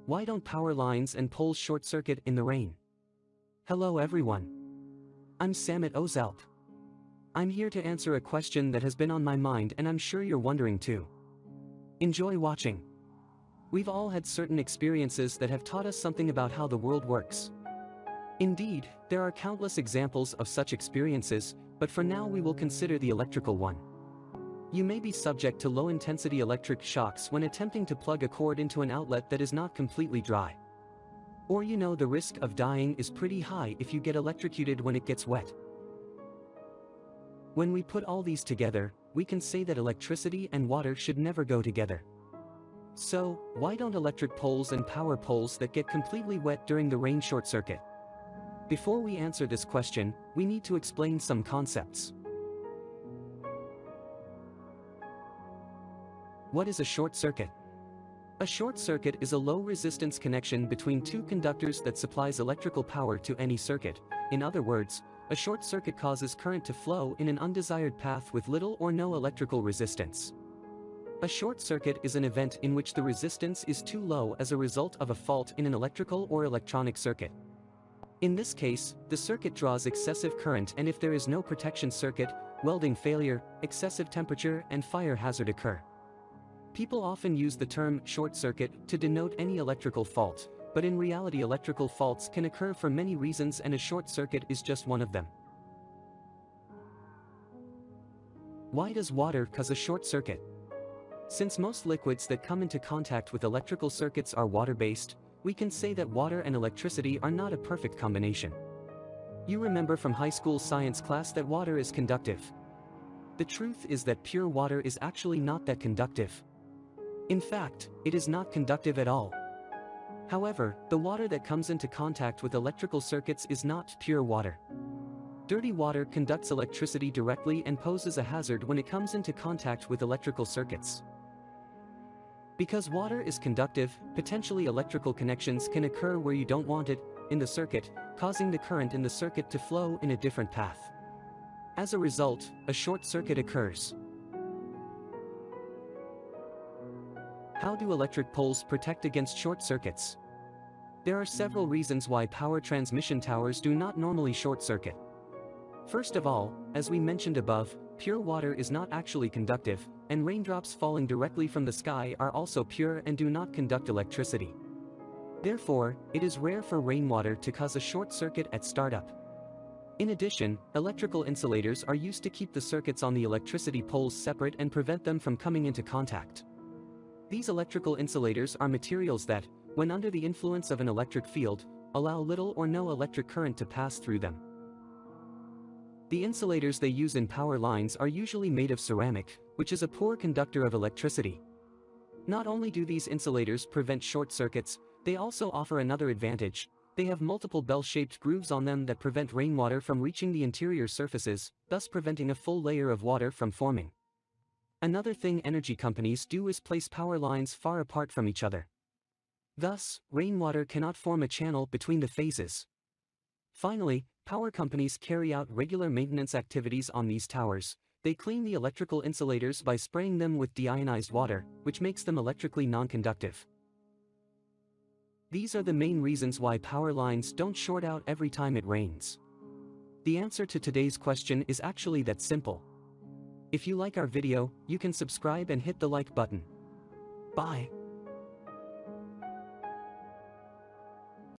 Why don't power lines and poles short-circuit in the rain? Hello everyone. I'm Samit Ozalp. I'm here to answer a question that has been on my mind and I'm sure you're wondering too. Enjoy watching. We've all had certain experiences that have taught us something about how the world works. Indeed, there are countless examples of such experiences, but for now we will consider the electrical one. You may be subject to low-intensity electric shocks when attempting to plug a cord into an outlet that is not completely dry. Or you know the risk of dying is pretty high if you get electrocuted when it gets wet. When we put all these together, we can say that electricity and water should never go together. So, why don't electric poles and power poles that get completely wet during the rain short-circuit? Before we answer this question, we need to explain some concepts. What is a short circuit? A short circuit is a low-resistance connection between two conductors that supplies electrical power to any circuit. In other words, a short circuit causes current to flow in an undesired path with little or no electrical resistance. A short circuit is an event in which the resistance is too low as a result of a fault in an electrical or electronic circuit. In this case, the circuit draws excessive current, and if there is no protection circuit, welding failure, excessive temperature, and fire hazard occur. People often use the term short circuit to denote any electrical fault, but in reality electrical faults can occur for many reasons and a short circuit is just one of them. Why does water cause a short circuit? Since most liquids that come into contact with electrical circuits are water-based, we can say that water and electricity are not a perfect combination. You remember from high school science class that water is conductive. The truth is that pure water is actually not that conductive. In fact, it is not conductive at all. However, the water that comes into contact with electrical circuits is not pure water. Dirty water conducts electricity directly and poses a hazard when it comes into contact with electrical circuits. Because water is conductive, potentially electrical connections can occur where you don't want it, in the circuit, causing the current in the circuit to flow in a different path. As a result, a short circuit occurs. How do electric poles protect against short circuits? There are several reasons why power transmission towers do not normally short circuit. First of all, as we mentioned above, pure water is not actually conductive, and raindrops falling directly from the sky are also pure and do not conduct electricity. Therefore, it is rare for rainwater to cause a short circuit at startup. In addition, electrical insulators are used to keep the circuits on the electricity poles separate and prevent them from coming into contact. These electrical insulators are materials that, when under the influence of an electric field, allow little or no electric current to pass through them. The insulators they use in power lines are usually made of ceramic, which is a poor conductor of electricity. Not only do these insulators prevent short circuits, they also offer another advantage. They have multiple bell-shaped grooves on them that prevent rainwater from reaching the interior surfaces, thus preventing a full layer of water from forming. Another thing energy companies do is place power lines far apart from each other. Thus, rainwater cannot form a channel between the phases. Finally, power companies carry out regular maintenance activities on these towers. They clean the electrical insulators by spraying them with deionized water, which makes them electrically non-conductive. These are the main reasons why power lines don't short out every time it rains. The answer to today's question is actually that simple. If you like our video, you can subscribe and hit the like button. Bye.